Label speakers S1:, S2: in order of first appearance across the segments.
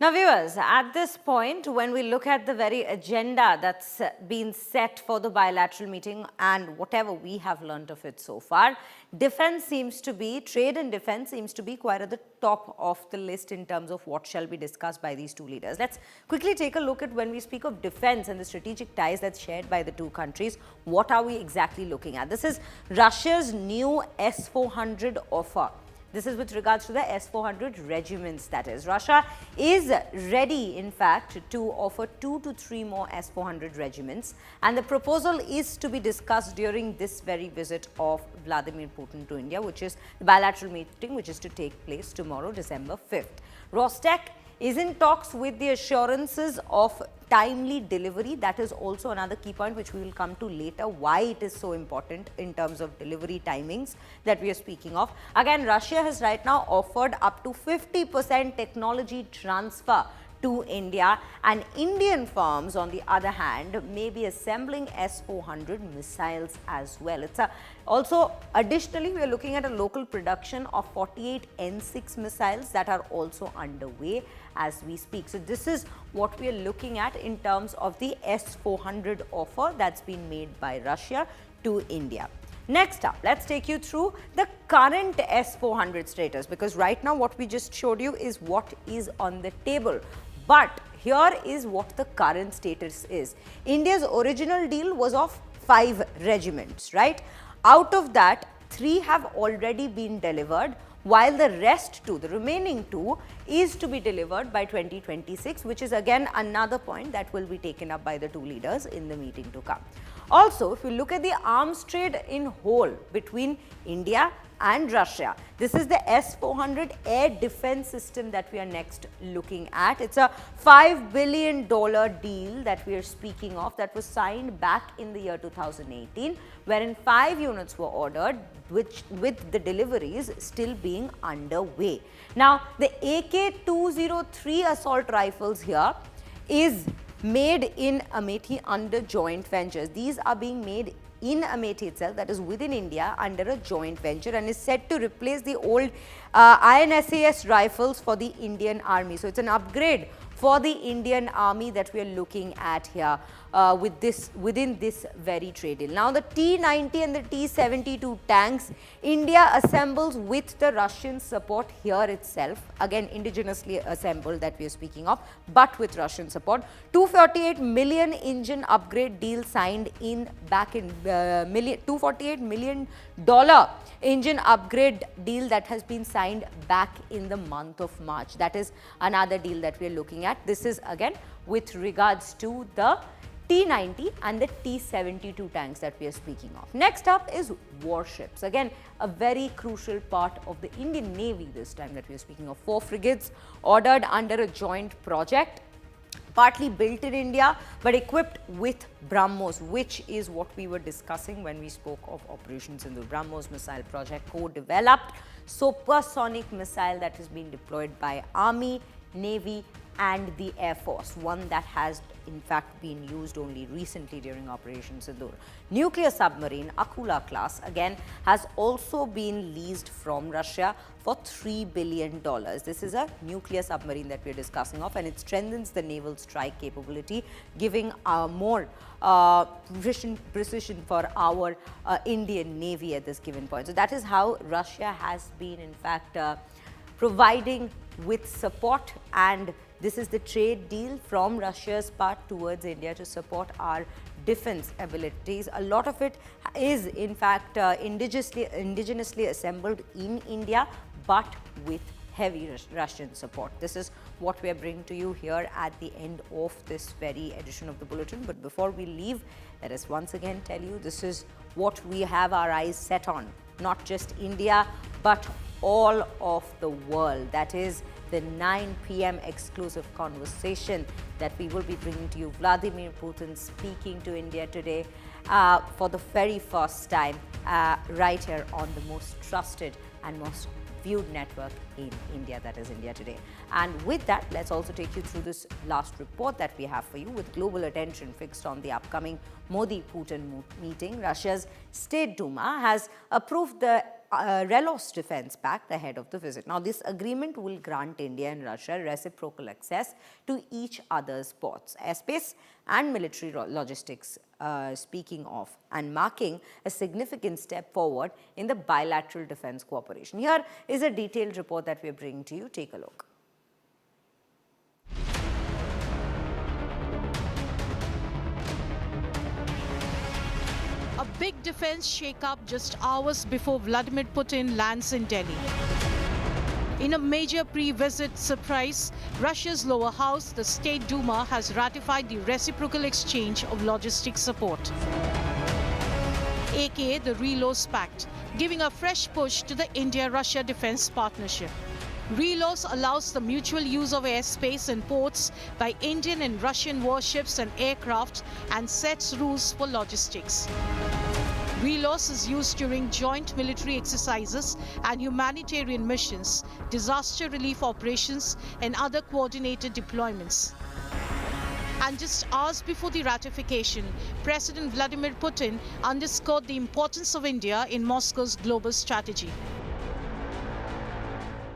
S1: Now, viewers, at this point, when we look at the very agenda that's been set for the bilateral meeting and whatever we have learnt of it so far, trade and defense seems to be quite at the top of the list in terms of what shall be discussed by these two leaders. Let's quickly take a look at when we speak of defense and the strategic ties that's shared by the two countries. What are we exactly looking at? This is Russia's new S-400 offer. This is with regards to the S-400 regiments, that is. Russia is ready, in fact, to offer 2 to 3 more S-400 regiments, and the proposal is to be discussed during this very visit of Vladimir Putin to India, which is the bilateral meeting, which is to take place tomorrow, December 5th. Rostec is in talks with the assurances of timely delivery. That is also another key point which we will come to later, why it is so important in terms of delivery timings that we are speaking of. Again, Russia has right now offered up to 50% technology transfer to India, and Indian firms, on the other hand, may be assembling S-400 missiles as well. Also, additionally, we are looking at a local production of 48 N6 missiles that are also underway as we speak. So this is what we are looking at in terms of the S-400 offer that's been made by Russia to India. Next up, let's take you through the current S-400 status, because right now what we just showed you is what is on the table. But here is what the current status is. India's original deal was of 5 regiments, right? Out of that, 3 have already been delivered, while the rest 2, the remaining 2, is to be delivered by 2026, which is again another point that will be taken up by the two leaders in the meeting to come. Also, if you look at the arms trade in whole between India and Russia, this is the S-400 air defense system that we are next looking at. It's a $5 billion deal that we are speaking of that was signed back in the year 2018, wherein 5 units were ordered, with the deliveries still being underway. Now, the AK-203 assault rifles here is made in Amethi under joint ventures. These are being made in Amethi itself, that is within India, under a joint venture, and is set to replace the old INSAS rifles for the Indian Army. So it's an upgrade for the Indian Army that we are looking at here within this very trade deal. Now, the T-90 and the T-72 tanks, India assembles with the Russian support here itself, again indigenously assembled that we are speaking of, but with Russian support. $248 million engine upgrade deal signed back in $248 million engine upgrade deal that has been signed back in the month of March. That is another deal that we are looking at. This is again with regards to the T-90 and the T-72 tanks that we are speaking of. Next up is warships. Again, a very crucial part of the Indian Navy this time that we are speaking of. 4 frigates ordered under a joint project, partly built in India, but equipped with BrahMos, which is what we were discussing when we spoke of Operation Sindoor. BrahMos missile project, co-developed supersonic missile that is being deployed by Army, Navy and the Air Force, one that has in fact been used only recently during Operation Sindoor. Nuclear submarine Akula class again has also been leased from Russia for $3 billion. This is a nuclear submarine that we are discussing of, and it strengthens the naval strike capability, giving more precision for our Indian Navy at this given point. So that is how Russia has been in fact providing with support, and this is the trade deal from Russia's part towards India to support our defense abilities. A lot of it is in fact indigenously assembled in India, but with heavy Russian support. This is what we are bringing to you here at the end of this very edition of the bulletin. But before we leave, let us once again tell you this is what we have our eyes set on, not just India, but all of the world. That is the 9 p.m. exclusive conversation that we will be bringing to you. Vladimir Putin speaking to India today for the very first time right here on the most trusted and most viewed network in India, that is India Today. And with that, let's also take you through this last report that we have for you, with global attention fixed on the upcoming Modi-Putin meeting. Russia's State Duma has approved the RELOS Defense Pact ahead of the visit. Now, this agreement will grant India and Russia reciprocal access to each other's ports, airspace and military logistics, speaking of, and marking a significant step forward in the bilateral defense cooperation. Here is a detailed report that we are bringing to you. Take a look.
S2: A big defense shake-up just hours before Vladimir Putin lands in Delhi. In a major pre-visit surprise, Russia's lower house, the State Duma, has ratified the reciprocal exchange of logistics support, aka the RELOS Pact, giving a fresh push to the India-Russia defense partnership. RELOS allows the mutual use of airspace and ports by Indian and Russian warships and aircraft and sets rules for logistics. RELOS is used during joint military exercises and humanitarian missions, disaster relief operations, and other coordinated deployments. And just hours before the ratification, President Vladimir Putin underscored the importance of India in Moscow's global strategy.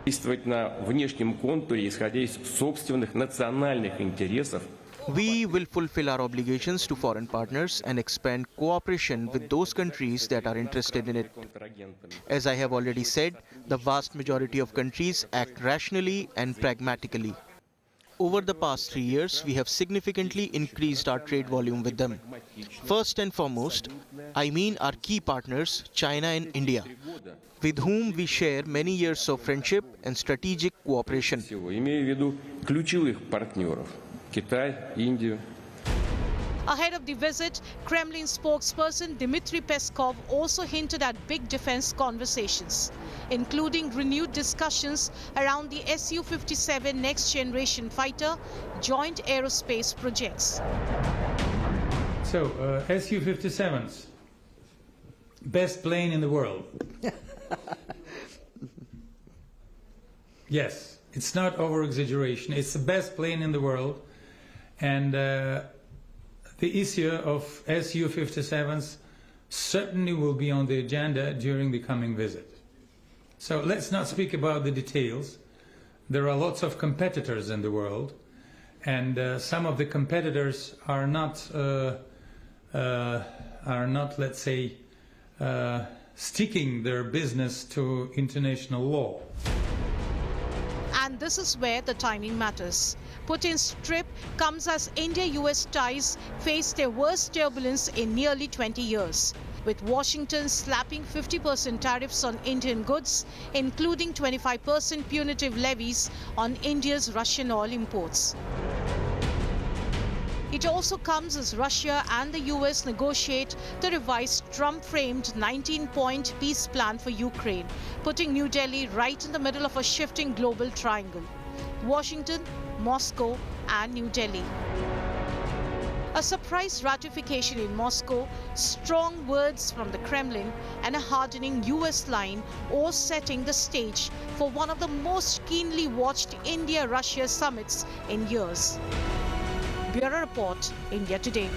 S3: Действовать на внешнем контуре, исходя из собственных национальных интересов.
S4: We will fulfill our obligations to foreign partners and expand cooperation with those countries that are interested in it. As I have already said, the vast majority of countries act rationally and pragmatically. Over the past 3 years, we have significantly increased our trade volume with them. First and foremost, I mean our key partners, China and India, with whom we share many years of friendship and strategic cooperation.
S3: Имею в виду ключевых партнеров – Китай, Индию.
S2: Ahead of the visit, Kremlin spokesperson Dmitry Peskov also hinted at big defense conversations, including renewed discussions around the Su-57 next-generation fighter, joint aerospace projects.
S5: So, Su-57s, best plane in the world. Yes, it's not over-exaggeration. It's the best plane in the world. And the issue of Su-57s certainly will be on the agenda during the coming visit. So let's not speak about the details. There are lots of competitors in the world, and some of the competitors are not, let's say, sticking their business to international law.
S2: And this is where the timing matters. Putin's trip comes as India-US ties face their worst turbulence in nearly 20 years, with Washington slapping 50% tariffs on Indian goods, including 25% punitive levies on India's Russian oil imports. It also comes as Russia and the US negotiate the revised Trump-framed 19-point peace plan for Ukraine, putting New Delhi right in the middle of a shifting global triangle: Washington, Moscow, and New Delhi. A surprise ratification in Moscow, strong words from the Kremlin, and a hardening US line, all setting the stage for one of the most keenly watched India-Russia summits in years. Bureau Report, India Today.